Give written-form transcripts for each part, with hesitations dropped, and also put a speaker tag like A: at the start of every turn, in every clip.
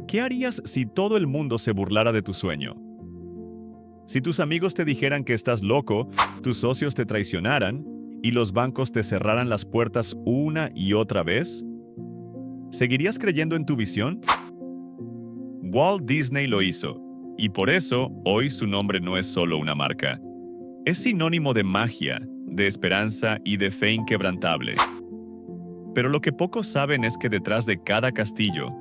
A: ¿Qué harías si todo el mundo se burlara de tu sueño? Si tus amigos te dijeran que estás loco, tus socios te traicionaran y los bancos te cerraran las puertas una y otra vez, ¿seguirías creyendo en tu visión? Walt Disney lo hizo, y por eso hoy su nombre no es solo una marca. Es sinónimo de magia, de esperanza y de fe inquebrantable. Pero lo que pocos saben es que detrás de cada castillo,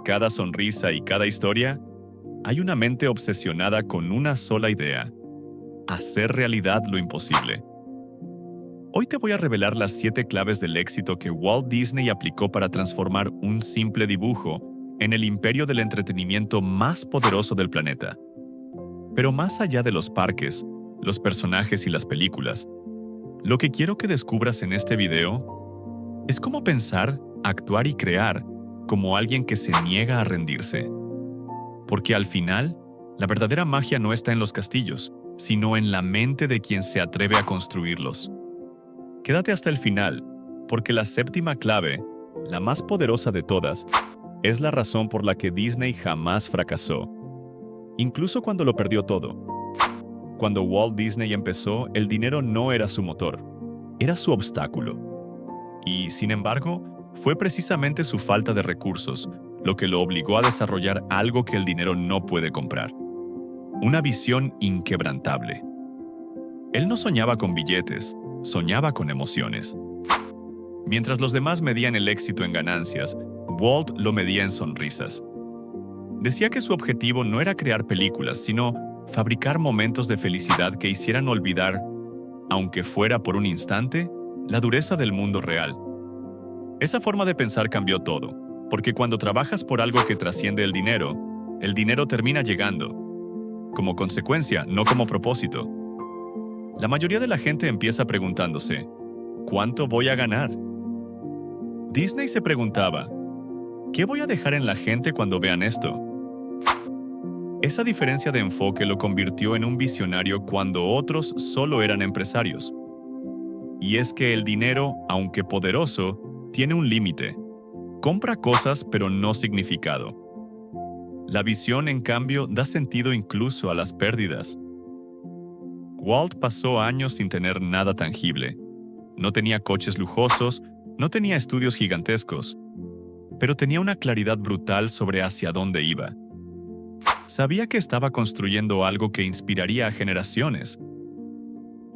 A: cada sonrisa y cada historia, hay una mente obsesionada con una sola idea: hacer realidad lo imposible. Hoy te voy a revelar las 7 claves del éxito que Walt Disney aplicó para transformar un simple dibujo en el imperio del entretenimiento más poderoso del planeta. Pero más allá de los parques, los personajes y las películas, lo que quiero que descubras en este video es cómo pensar, actuar y crear como alguien que se niega a rendirse. Porque al final, la verdadera magia no está en los castillos, sino en la mente de quien se atreve a construirlos. Quédate hasta el final, porque la 7ª clave, la más poderosa de todas, es la razón por la que Disney jamás fracasó, incluso cuando lo perdió todo. Cuando Walt Disney empezó, el dinero no era su motor, era su obstáculo. Y, sin embargo, fue precisamente su falta de recursos lo que lo obligó a desarrollar algo que el dinero no puede comprar: una visión inquebrantable. Él no soñaba con billetes, soñaba con emociones. Mientras los demás medían el éxito en ganancias, Walt lo medía en sonrisas. Decía que su objetivo no era crear películas, sino fabricar momentos de felicidad que hicieran olvidar, aunque fuera por un instante, la dureza del mundo real. Esa forma de pensar cambió todo, porque cuando trabajas por algo que trasciende el dinero termina llegando, como consecuencia, no como propósito. La mayoría de la gente empieza preguntándose: ¿cuánto voy a ganar? Disney se preguntaba: ¿qué voy a dejar en la gente cuando vean esto? Esa diferencia de enfoque lo convirtió en un visionario cuando otros solo eran empresarios. Y es que el dinero, aunque poderoso, tiene un límite. Compra cosas, pero no significado. La visión, en cambio, da sentido incluso a las pérdidas. Walt pasó años sin tener nada tangible. No tenía coches lujosos, no tenía estudios gigantescos, pero tenía una claridad brutal sobre hacia dónde iba. Sabía que estaba construyendo algo que inspiraría a generaciones.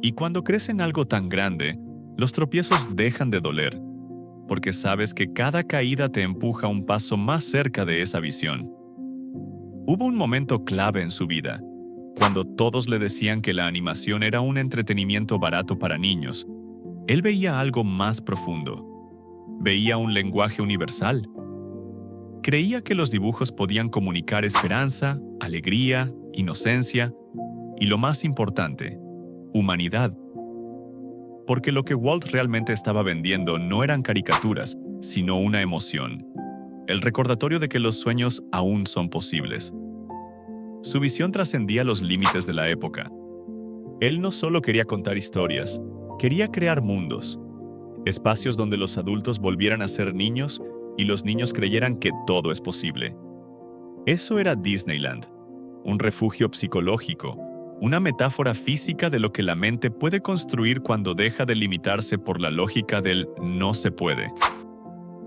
A: Y cuando crees en algo tan grande, los tropiezos dejan de doler, porque sabes que cada caída te empuja un paso más cerca de esa visión. Hubo un momento clave en su vida, cuando todos le decían que la animación era un entretenimiento barato para niños. Él veía algo más profundo. Veía un lenguaje universal. Creía que los dibujos podían comunicar esperanza, alegría, inocencia y, lo más importante, humanidad. Porque lo que Walt realmente estaba vendiendo no eran caricaturas, sino una emoción. El recordatorio de que los sueños aún son posibles. Su visión trascendía los límites de la época. Él no solo quería contar historias, quería crear mundos. Espacios donde los adultos volvieran a ser niños y los niños creyeran que todo es posible. Eso era Disneyland, un refugio psicológico, una metáfora física de lo que la mente puede construir cuando deja de limitarse por la lógica del no se puede.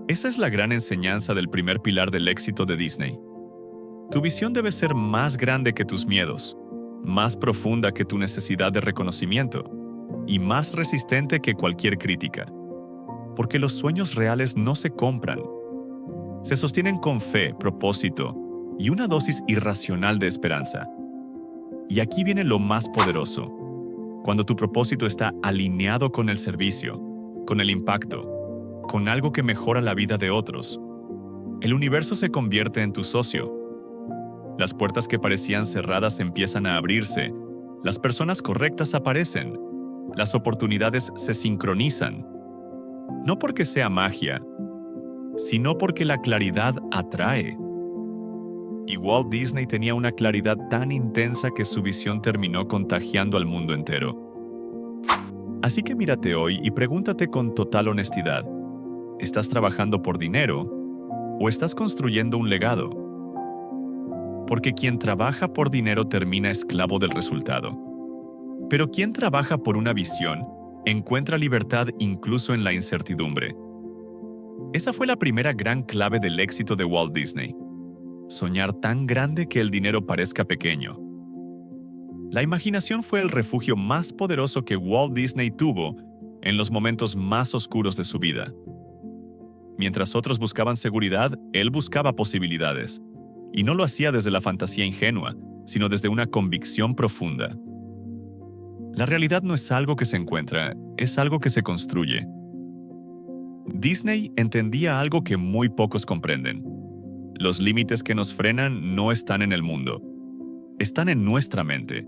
A: Esa es la gran enseñanza del primer pilar del éxito de Disney. Tu visión debe ser más grande que tus miedos, más profunda que tu necesidad de reconocimiento y más resistente que cualquier crítica. Porque los sueños reales no se compran. Se sostienen con fe, propósito y una dosis irracional de esperanza. Y aquí viene lo más poderoso. Cuando tu propósito está alineado con el servicio, con el impacto, con algo que mejora la vida de otros, el universo se convierte en tu socio. Las puertas que parecían cerradas empiezan a abrirse, las personas correctas aparecen, las oportunidades se sincronizan. No porque sea magia, sino porque la claridad atrae. Y Walt Disney tenía una claridad tan intensa que su visión terminó contagiando al mundo entero. Así que mírate hoy y pregúntate con total honestidad: ¿estás trabajando por dinero o estás construyendo un legado? porque quien trabaja por dinero termina esclavo del resultado. Pero quien trabaja por una visión encuentra libertad incluso en la incertidumbre. Esa fue la primera gran clave del éxito de Walt Disney. Soñar tan grande que el dinero parezca pequeño. La imaginación fue el refugio más poderoso que Walt Disney tuvo en los momentos más oscuros de su vida. Mientras otros buscaban seguridad, él buscaba posibilidades. Y no lo hacía desde la fantasía ingenua, sino desde una convicción profunda. La realidad no es algo que se encuentra, es algo que se construye. Disney entendía algo que muy pocos comprenden. Los límites que nos frenan no están en el mundo, están en nuestra mente.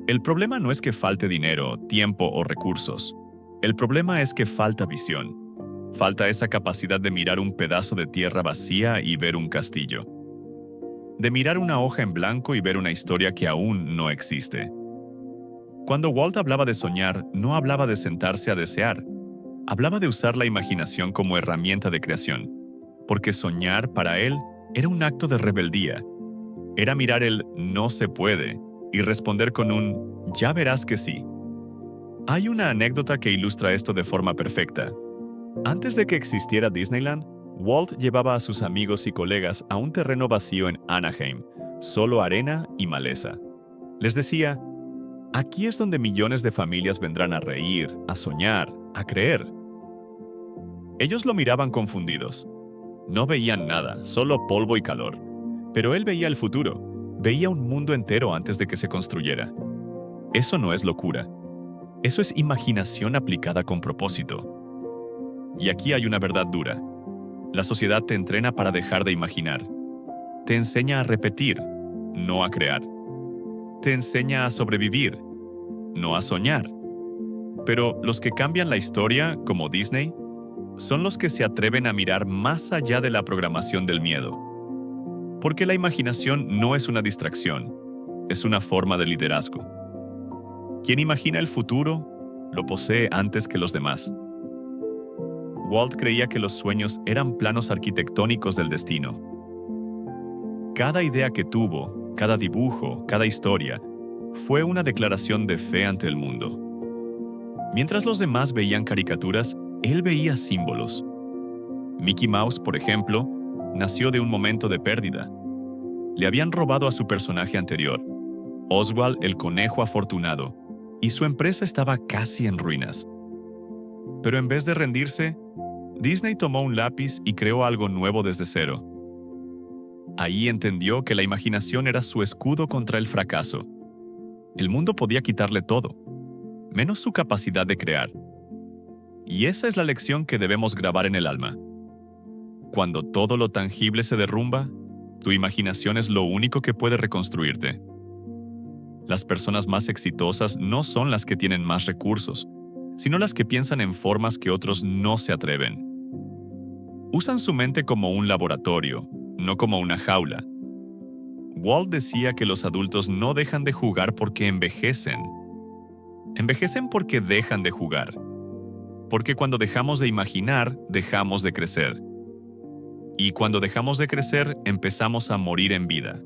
A: El problema no es que falte dinero, tiempo o recursos. El problema es que falta visión. Falta esa capacidad de mirar un pedazo de tierra vacía y ver un castillo. De mirar una hoja en blanco y ver una historia que aún no existe. Cuando Walt hablaba de soñar, no hablaba de sentarse a desear. Hablaba de usar la imaginación como herramienta de creación, porque soñar para él era un acto de rebeldía. Era mirar el "no se puede" y responder con un "ya verás que sí". Hay una anécdota que ilustra esto de forma perfecta. Antes de que existiera Disneyland, Walt llevaba a sus amigos y colegas a un terreno vacío en Anaheim, solo arena y maleza. Les decía, aquí es donde millones de familias vendrán a reír, a soñar, a creer. Ellos lo miraban confundidos. No veían nada, solo polvo y calor. Pero él veía el futuro, veía un mundo entero antes de que se construyera. Eso no es locura. Eso es imaginación aplicada con propósito. Y aquí hay una verdad dura. La sociedad te entrena para dejar de imaginar. Te enseña a repetir, no a crear. Te enseña a sobrevivir, no a soñar. Pero los que cambian la historia, como Disney, son los que se atreven a mirar más allá de la programación del miedo. Porque la imaginación no es una distracción, es una forma de liderazgo. Quien imagina el futuro, lo posee antes que los demás. Walt creía que los sueños eran planos arquitectónicos del destino. Cada idea que tuvo, cada dibujo, cada historia, fue una declaración de fe ante el mundo. Mientras los demás veían caricaturas, él veía símbolos. Mickey Mouse, por ejemplo, nació de un momento de pérdida. Le habían robado a su personaje anterior, Oswald el conejo afortunado, y su empresa estaba casi en ruinas. Pero en vez de rendirse, Disney tomó un lápiz y creó algo nuevo desde cero. Ahí entendió que la imaginación era su escudo contra el fracaso. El mundo podía quitarle todo, menos su capacidad de crear. Y esa es la lección que debemos grabar en el alma. Cuando todo lo tangible se derrumba, tu imaginación es lo único que puede reconstruirte. Las personas más exitosas no son las que tienen más recursos, sino las que piensan en formas que otros no se atreven. Usan su mente como un laboratorio, no como una jaula. Walt decía que los adultos no dejan de jugar porque envejecen. Envejecen porque dejan de jugar. Porque cuando dejamos de imaginar, dejamos de crecer. Y cuando dejamos de crecer, empezamos a morir en vida.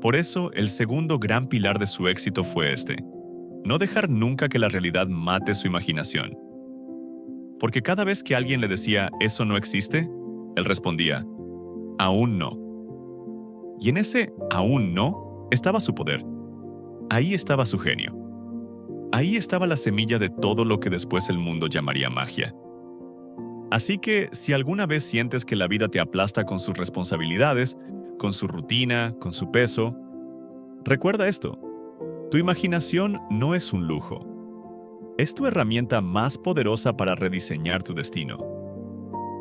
A: Por eso, el segundo gran pilar de su éxito fue este: no dejar nunca que la realidad mate su imaginación. Porque cada vez que alguien le decía «eso no existe», él respondía «aún no». Y en ese «aún no» estaba su poder. Ahí estaba su genio. Ahí estaba la semilla de todo lo que después el mundo llamaría magia. Así que, si alguna vez sientes que la vida te aplasta con sus responsabilidades, con su rutina, con su peso, recuerda esto: tu imaginación no es un lujo. Es tu herramienta más poderosa para rediseñar tu destino.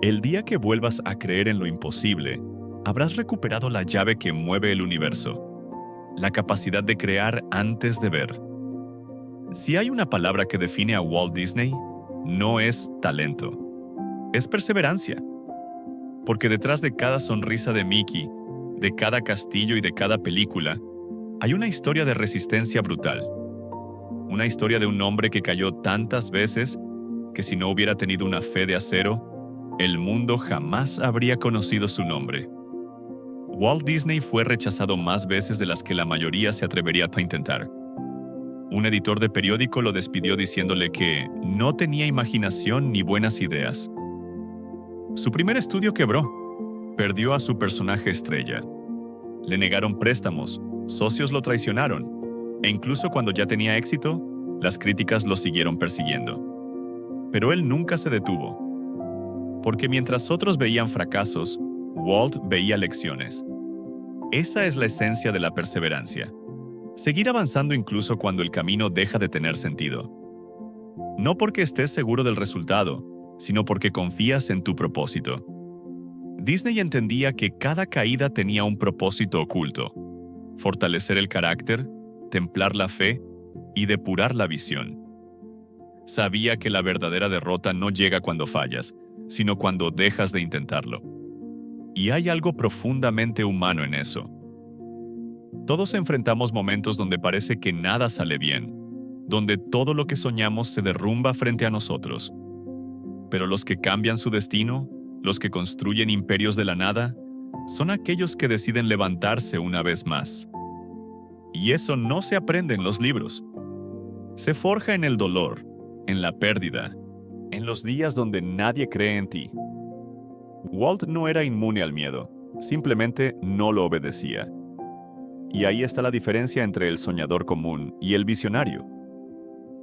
A: El día que vuelvas a creer en lo imposible, habrás recuperado la llave que mueve el universo, la capacidad de crear antes de ver. Si hay una palabra que define a Walt Disney, no es talento, es perseverancia. Porque detrás de cada sonrisa de Mickey, de cada castillo y de cada película, hay una historia de resistencia brutal. Una historia de un hombre que cayó tantas veces que si no hubiera tenido una fe de acero, el mundo jamás habría conocido su nombre. Walt Disney fue rechazado más veces de las que la mayoría se atrevería a intentar. Un editor de periódico lo despidió diciéndole que no tenía imaginación ni buenas ideas. Su primer estudio quebró. Perdió a su personaje estrella. Le negaron préstamos, socios lo traicionaron, e incluso cuando ya tenía éxito, las críticas lo siguieron persiguiendo. Pero él nunca se detuvo, porque mientras otros veían fracasos, Walt veía lecciones. Esa es la esencia de la perseverancia. Seguir avanzando incluso cuando el camino deja de tener sentido. No porque estés seguro del resultado, sino porque confías en tu propósito. Disney entendía que cada caída tenía un propósito oculto: fortalecer el carácter, templar la fe y depurar la visión. Sabía que la verdadera derrota no llega cuando fallas, sino cuando dejas de intentarlo. Y hay algo profundamente humano en eso. Todos enfrentamos momentos donde parece que nada sale bien, donde todo lo que soñamos se derrumba frente a nosotros. Pero los que cambian su destino, los que construyen imperios de la nada, son aquellos que deciden levantarse una vez más. Y eso no se aprende en los libros. Se forja en el dolor, en la pérdida, en los días donde nadie cree en ti. Walt no era inmune al miedo, simplemente no lo obedecía. Y ahí está la diferencia entre el soñador común y el visionario.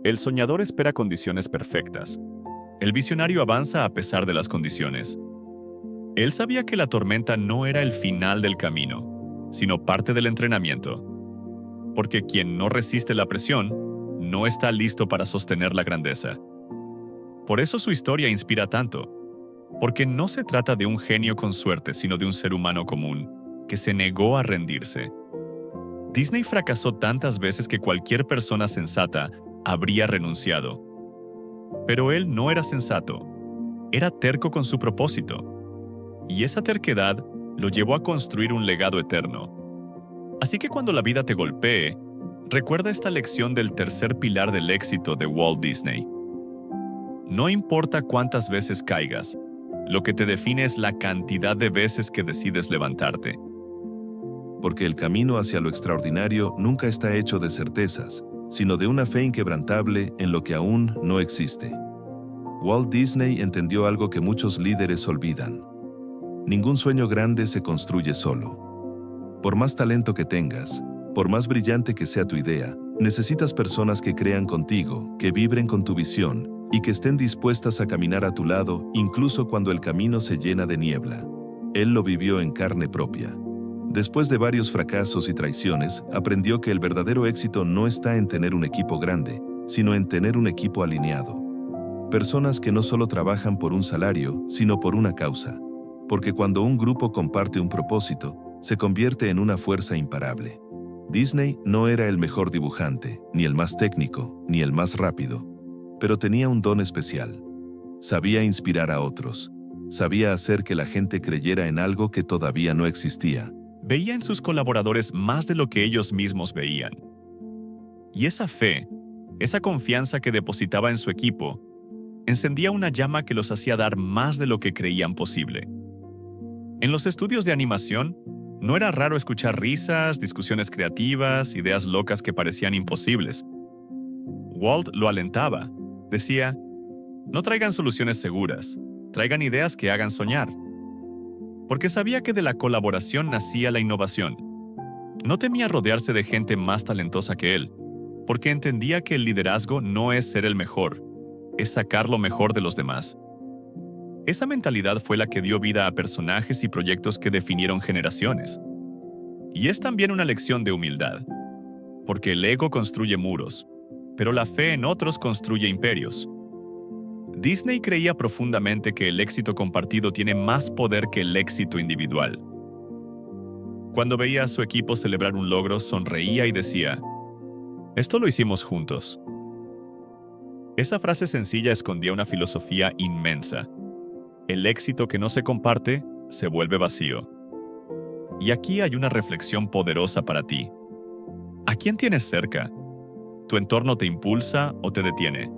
A: El soñador espera condiciones perfectas. El visionario avanza a pesar de las condiciones. Él sabía que la tormenta no era el final del camino, sino parte del entrenamiento. Porque quien no resiste la presión, no está listo para sostener la grandeza. Por eso su historia inspira tanto, porque no se trata de un genio con suerte, sino de un ser humano común que se negó a rendirse. Disney fracasó tantas veces que cualquier persona sensata habría renunciado. Pero él no era sensato, era terco con su propósito. Y esa terquedad lo llevó a construir un legado eterno. Así que cuando la vida te golpee, recuerda esta lección del tercer pilar del éxito de Walt Disney. No importa cuántas veces caigas, lo que te define es la cantidad de veces que decides levantarte.
B: Porque el camino hacia lo extraordinario nunca está hecho de certezas, sino de una fe inquebrantable en lo que aún no existe. Walt Disney entendió algo que muchos líderes olvidan. Ningún sueño grande se construye solo. Por más talento que tengas, por más brillante que sea tu idea, necesitas personas que crean contigo, que vibren con tu visión y que estén dispuestas a caminar a tu lado incluso cuando el camino se llena de niebla. Él lo vivió en carne propia. Después de varios fracasos y traiciones, aprendió que el verdadero éxito no está en tener un equipo grande, sino en tener un equipo alineado. Personas que no solo trabajan por un salario, sino por una causa. Porque cuando un grupo comparte un propósito, se convierte en una fuerza imparable. Disney no era el mejor dibujante, ni el más técnico, ni el más rápido, pero tenía un don especial. Sabía inspirar a otros. Sabía hacer que la gente creyera en algo que todavía no existía.
A: Veía en sus colaboradores más de lo que ellos mismos veían. Y esa fe, esa confianza que depositaba en su equipo, encendía una llama que los hacía dar más de lo que creían posible. En los estudios de animación, no era raro escuchar risas, discusiones creativas, ideas locas que parecían imposibles. Walt lo alentaba. Decía, no traigan soluciones seguras, traigan ideas que hagan soñar. Porque sabía que de la colaboración nacía la innovación. No temía rodearse de gente más talentosa que él, porque entendía que el liderazgo no es ser el mejor, es sacar lo mejor de los demás. Esa mentalidad fue la que dio vida a personajes y proyectos que definieron generaciones. Y es también una lección de humildad, porque el ego construye muros, pero la fe en otros construye imperios. Disney creía profundamente que el éxito compartido tiene más poder que el éxito individual. Cuando veía a su equipo celebrar un logro, sonreía y decía, «Esto lo hicimos juntos». Esa frase sencilla escondía una filosofía inmensa. El éxito que no se comparte se vuelve vacío. Y aquí hay una reflexión poderosa para ti. ¿A quién tienes cerca? ¿Tu entorno te impulsa o te detiene?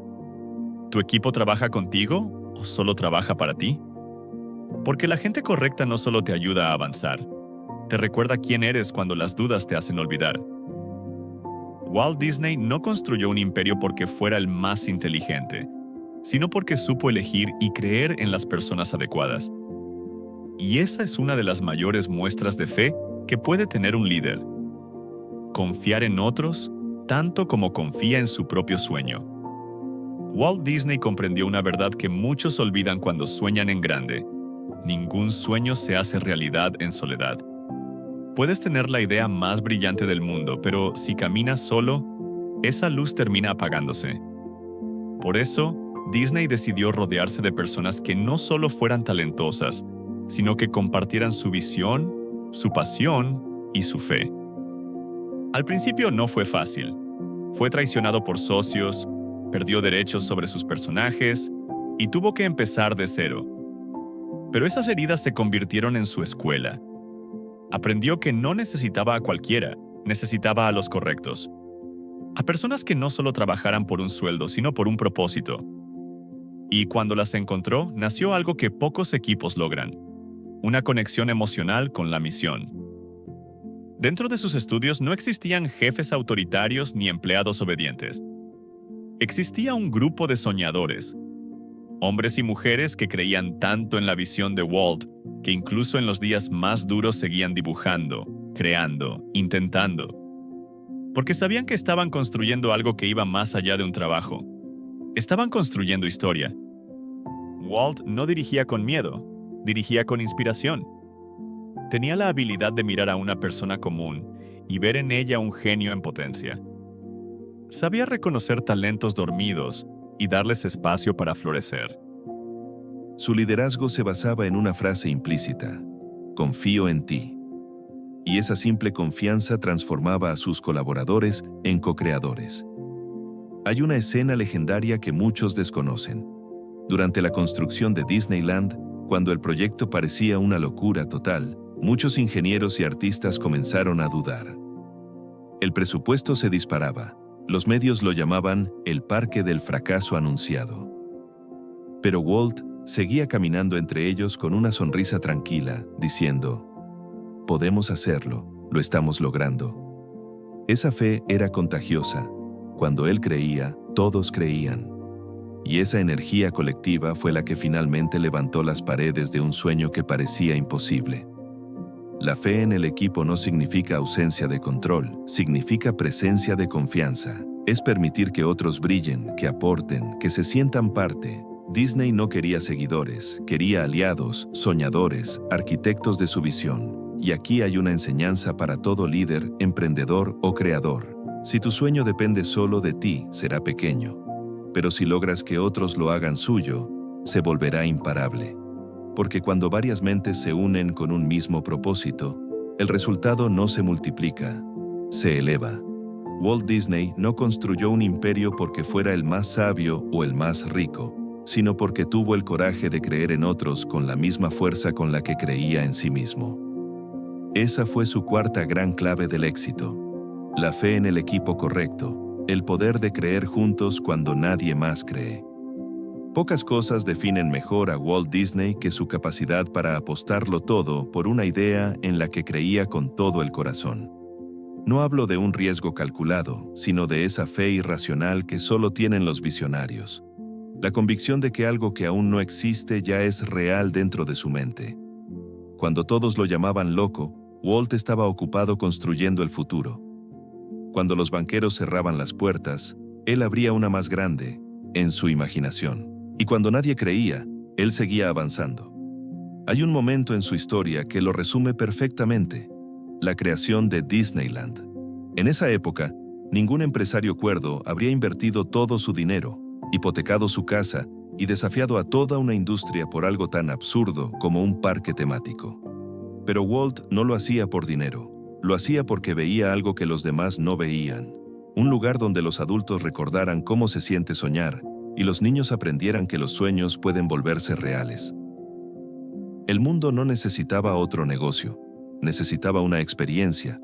A: ¿Tu equipo trabaja contigo o solo trabaja para ti? Porque la gente correcta no solo te ayuda a avanzar, Te recuerda quién eres cuando las dudas te hacen olvidar. Walt Disney no construyó un imperio porque fuera el más inteligente, sino porque supo elegir y creer en las personas adecuadas. Y esa es una de las mayores muestras de fe que puede tener un líder. Confiar en otros tanto como confía en su propio sueño. Walt Disney comprendió una verdad que muchos olvidan cuando sueñan en grande. Ningún sueño se hace realidad en soledad. Puedes tener la idea más brillante del mundo, pero si caminas solo, esa luz termina apagándose. Por eso, Disney decidió rodearse de personas que no solo fueran talentosas, sino que compartieran su visión, su pasión y su fe. Al principio no fue fácil. Fue traicionado por socios, perdió derechos sobre sus personajes y tuvo que empezar de cero. Pero esas heridas se convirtieron en su escuela. Aprendió que no necesitaba a cualquiera, necesitaba a los correctos. A personas que no solo trabajaran por un sueldo, sino por un propósito. Y cuando las encontró, nació algo que pocos equipos logran: una conexión emocional con la misión. Dentro de sus estudios no existían jefes autoritarios ni empleados obedientes. Existía un grupo de soñadores, hombres y mujeres que creían tanto en la visión de Walt que incluso en los días más duros seguían dibujando, creando, intentando. Porque sabían que estaban construyendo algo que iba más allá de un trabajo. Estaban construyendo historia. Walt no dirigía con miedo, dirigía con inspiración. Tenía la habilidad de mirar a una persona común y ver en ella un genio en potencia. Sabía reconocer talentos dormidos y darles espacio para florecer.
B: Su liderazgo se basaba en una frase implícita: confío en ti. Y esa simple confianza transformaba a sus colaboradores en co-creadores. Hay una escena legendaria que muchos desconocen. Durante la construcción de Disneyland, cuando el proyecto parecía una locura total, muchos ingenieros y artistas comenzaron a dudar. El presupuesto se disparaba. Los medios lo llamaban el parque del fracaso anunciado. Pero Walt seguía caminando entre ellos con una sonrisa tranquila, diciendo: podemos hacerlo, lo estamos logrando. Esa fe era contagiosa. Cuando él creía, todos creían. Y esa energía colectiva fue la que finalmente levantó las paredes de un sueño que parecía imposible. La fe en el equipo no significa ausencia de control, significa presencia de confianza. Es permitir que otros brillen, que aporten, que se sientan parte. Disney no quería seguidores, quería aliados, soñadores, arquitectos de su visión. Y aquí hay una enseñanza para todo líder, emprendedor o creador. Si tu sueño depende solo de ti, será pequeño. Pero si logras que otros lo hagan suyo, se volverá imparable. Porque cuando varias mentes se unen con un mismo propósito, el resultado no se multiplica, se eleva. Walt Disney no construyó un imperio porque fuera el más sabio o el más rico, sino porque tuvo el coraje de creer en otros con la misma fuerza con la que creía en sí mismo. Esa fue su cuarta gran clave del éxito: la fe en el equipo correcto, el poder de creer juntos cuando nadie más cree. Pocas cosas definen mejor a Walt Disney que su capacidad para apostarlo todo por una idea en la que creía con todo el corazón. No hablo de un riesgo calculado, sino de esa fe irracional que solo tienen los visionarios. La convicción de que algo que aún no existe ya es real dentro de su mente. Cuando todos lo llamaban loco, Walt estaba ocupado construyendo el futuro. Cuando los banqueros cerraban las puertas, él abría una más grande, en su imaginación. Y cuando nadie creía, él seguía avanzando. Hay un momento en su historia que lo resume perfectamente: la creación de Disneyland. En esa época, ningún empresario cuerdo habría invertido todo su dinero, hipotecado su casa y desafiado a toda una industria por algo tan absurdo como un parque temático. Pero Walt no lo hacía por dinero, lo hacía porque veía algo que los demás no veían: un lugar donde los adultos recordaran cómo se siente soñar y los niños aprendieran que los sueños pueden volverse reales. El mundo no necesitaba otro negocio, necesitaba una experiencia.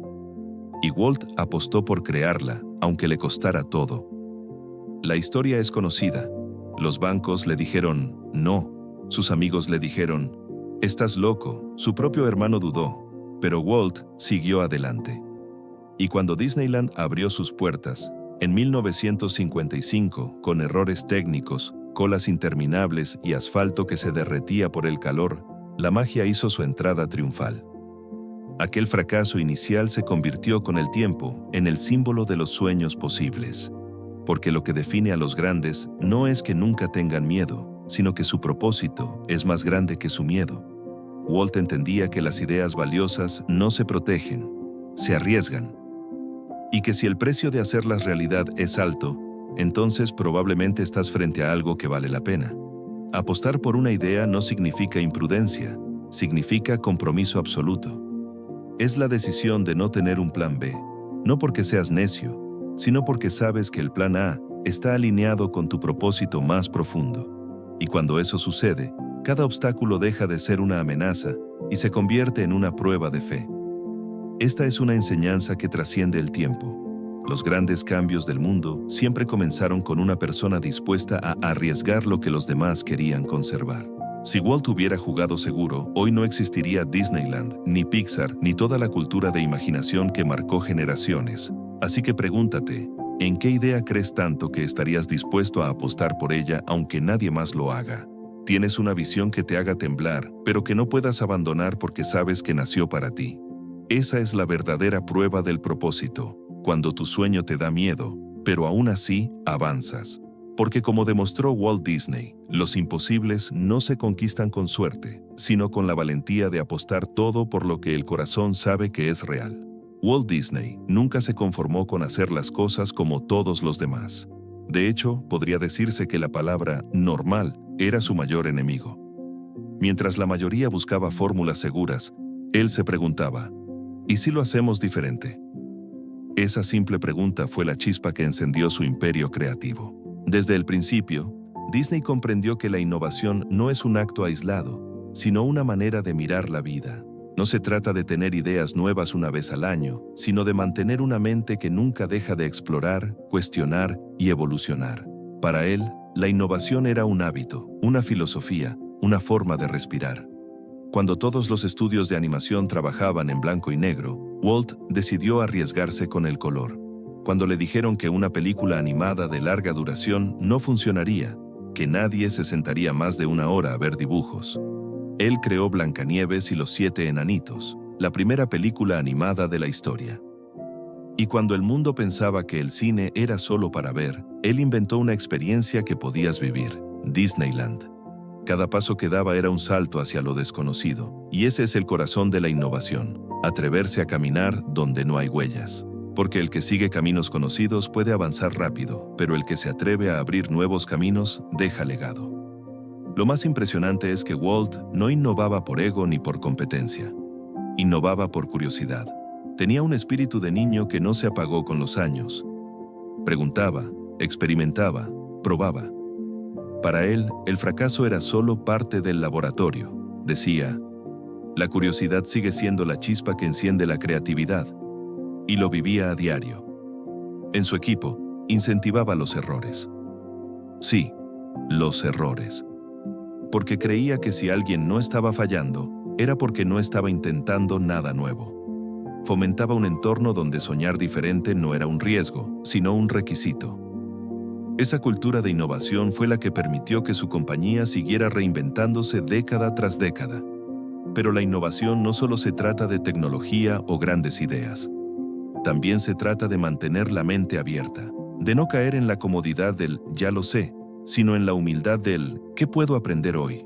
B: Y Walt apostó por crearla, aunque le costara todo. La historia es conocida. Los bancos le dijeron no, sus amigos le dijeron: estás loco, su propio hermano dudó, pero Walt siguió adelante. Y cuando Disneyland abrió sus puertas, en 1955, con errores técnicos, colas interminables y asfalto que se derretía por el calor, la magia hizo su entrada triunfal. Aquel fracaso inicial se convirtió con el tiempo en el símbolo de los sueños posibles, porque lo que define a los grandes no es que nunca tengan miedo, sino que su propósito es más grande que su miedo. Walt entendía que las ideas valiosas no se protegen, se arriesgan, y que si el precio de hacerlas realidad es alto, entonces probablemente estás frente a algo que vale la pena. Apostar por una idea no significa imprudencia, significa compromiso absoluto. Es la decisión de no tener un plan B, no porque seas necio, sino porque sabes que el plan A está alineado con tu propósito más profundo. Y cuando eso sucede, cada obstáculo deja de ser una amenaza y se convierte en una prueba de fe. Esta es una enseñanza que trasciende el tiempo. Los grandes cambios del mundo siempre comenzaron con una persona dispuesta a arriesgar lo que los demás querían conservar. Si Walt hubiera jugado seguro, hoy no existiría Disneyland, ni Pixar, ni toda la cultura de imaginación que marcó generaciones. Así que pregúntate, ¿en qué idea crees tanto que estarías dispuesto a apostar por ella aunque nadie más lo haga? ¿Tienes una visión que te haga temblar, pero que no puedas abandonar porque sabes que nació para ti? Esa es la verdadera prueba del propósito, cuando tu sueño te da miedo, pero aún así avanzas. Porque como demostró Walt Disney, los imposibles no se conquistan con suerte, sino con la valentía de apostar todo por lo que el corazón sabe que es real. Walt Disney nunca se conformó con hacer las cosas como todos los demás. De hecho, podría decirse que la palabra normal era su mayor enemigo. Mientras la mayoría buscaba fórmulas seguras, él se preguntaba, ¿y si lo hacemos diferente? Esa simple pregunta fue la chispa que encendió su imperio creativo. Desde el principio, Disney comprendió que la innovación no es un acto aislado, sino una manera de mirar la vida. No se trata de tener ideas nuevas una vez al año, sino de mantener una mente que nunca deja de explorar, cuestionar y evolucionar. Para él, la innovación era un hábito, una filosofía, una forma de respirar. Cuando todos los estudios de animación trabajaban en blanco y negro, Walt decidió arriesgarse con el color. Cuando le dijeron que una película animada de larga duración no funcionaría, que nadie se sentaría más de una hora a ver dibujos, él creó Blancanieves y los 7 enanitos, la primera película animada de la historia. Y cuando el mundo pensaba que el cine era solo para ver, él inventó una experiencia que podías vivir, Disneyland. Cada paso que daba era un salto hacia lo desconocido, y ese es el corazón de la innovación, atreverse a caminar donde no hay huellas. Porque el que sigue caminos conocidos puede avanzar rápido, pero el que se atreve a abrir nuevos caminos deja legado. Lo más impresionante es que Walt no innovaba por ego ni por competencia. Innovaba por curiosidad. Tenía un espíritu de niño que no se apagó con los años. Preguntaba, experimentaba, probaba. Para él, el fracaso era solo parte del laboratorio. Decía, la curiosidad sigue siendo la chispa que enciende la creatividad. Y lo vivía a diario. En su equipo, incentivaba los errores. Sí, los errores. Porque creía que si alguien no estaba fallando, era porque no estaba intentando nada nuevo. Fomentaba un entorno donde soñar diferente no era un riesgo, sino un requisito. Esa cultura de innovación fue la que permitió que su compañía siguiera reinventándose década tras década. Pero la innovación no solo se trata de tecnología o grandes ideas. También se trata de mantener la mente abierta, de no caer en la comodidad del «ya lo sé», sino en la humildad del «¿qué puedo aprender hoy?».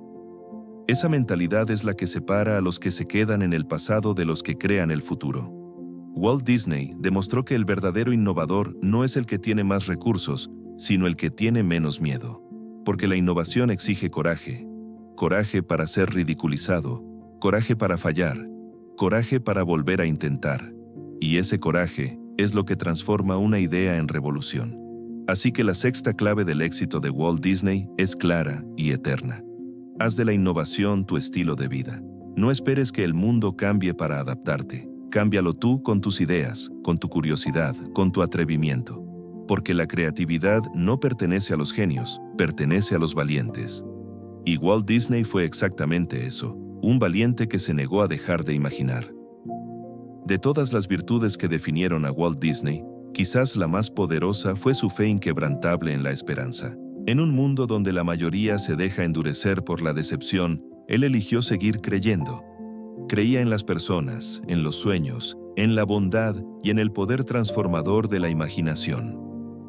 B: Esa mentalidad es la que separa a los que se quedan en el pasado de los que crean el futuro. Walt Disney demostró que el verdadero innovador no es el que tiene más recursos, sino el que tiene menos miedo. Porque la innovación exige coraje. Coraje para ser ridiculizado, coraje para fallar, coraje para volver a intentar. Y ese coraje es lo que transforma una idea en revolución. Así que la sexta clave del éxito de Walt Disney es clara y eterna. Haz de la innovación tu estilo de vida. No esperes que el mundo cambie para adaptarte. Cámbialo tú con tus ideas, con tu curiosidad, con tu atrevimiento. Porque la creatividad no pertenece a los genios, pertenece a los valientes. Y Walt Disney fue exactamente eso, un valiente que se negó a dejar de imaginar. De todas las virtudes que definieron a Walt Disney, quizás la más poderosa fue su fe inquebrantable en la esperanza. En un mundo donde la mayoría se deja endurecer por la decepción, él eligió seguir creyendo. Creía en las personas, en los sueños, en la bondad y en el poder transformador de la imaginación.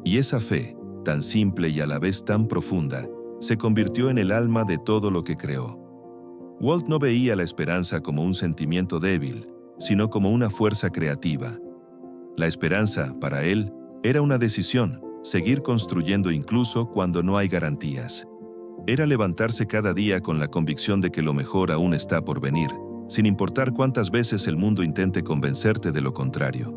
B: Y esa fe, tan simple y a la vez tan profunda, se convirtió en el alma de todo lo que creó. Walt no veía la esperanza como un sentimiento débil, sino como una fuerza creativa. La esperanza, para él, era una decisión, seguir construyendo incluso cuando no hay garantías. Era levantarse cada día con la convicción de que lo mejor aún está por venir, sin importar cuántas veces el mundo intente convencerte de lo contrario.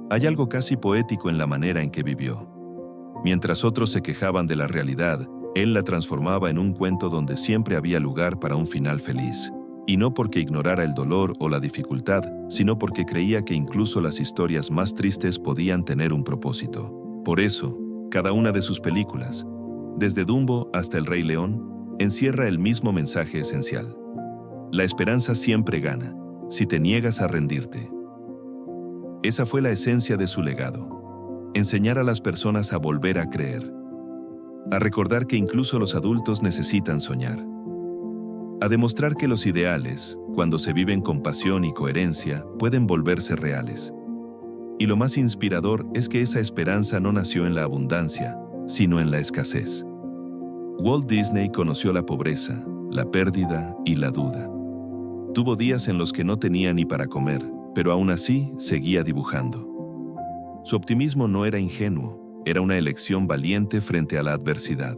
B: Hay algo casi poético en la manera en que vivió. Mientras otros se quejaban de la realidad, él la transformaba en un cuento donde siempre había lugar para un final feliz. Y no porque ignorara el dolor o la dificultad, sino porque creía que incluso las historias más tristes podían tener un propósito. Por eso, cada una de sus películas, desde Dumbo hasta El Rey León, encierra el mismo mensaje esencial. La esperanza siempre gana, si te niegas a rendirte. Esa fue la esencia de su legado. Enseñar a las personas a volver a creer. A recordar que incluso los adultos necesitan soñar. A demostrar que los ideales, cuando se viven con pasión y coherencia, pueden volverse reales. Y lo más inspirador es que esa esperanza no nació en la abundancia, sino en la escasez. Walt Disney conoció la pobreza, la pérdida y la duda. Tuvo días en los que no tenía ni para comer, pero aún así seguía dibujando. Su optimismo no era ingenuo, era una elección valiente frente a la adversidad.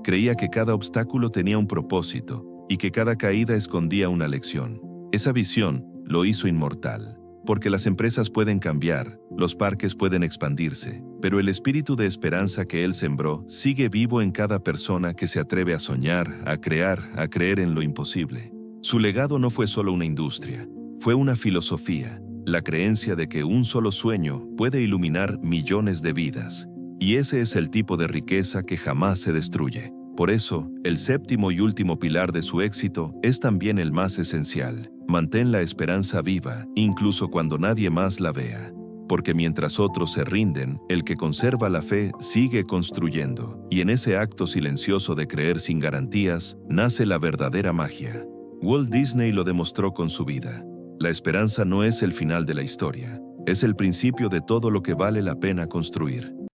B: Creía que cada obstáculo tenía un propósito, y que cada caída escondía una lección. Esa visión lo hizo inmortal, porque las empresas pueden cambiar, los parques pueden expandirse, pero el espíritu de esperanza que él sembró sigue vivo en cada persona que se atreve a soñar, a crear, a creer en lo imposible. Su legado no fue solo una industria, fue una filosofía, la creencia de que un solo sueño puede iluminar millones de vidas. Y ese es el tipo de riqueza que jamás se destruye. Por eso, el séptimo y último pilar de su éxito es también el más esencial. Mantén la esperanza viva, incluso cuando nadie más la vea. Porque mientras otros se rinden, el que conserva la fe sigue construyendo. Y en ese acto silencioso de creer sin garantías, nace la verdadera magia. Walt Disney lo demostró con su vida. La esperanza no es el final de la historia, es el principio de todo lo que vale la pena construir.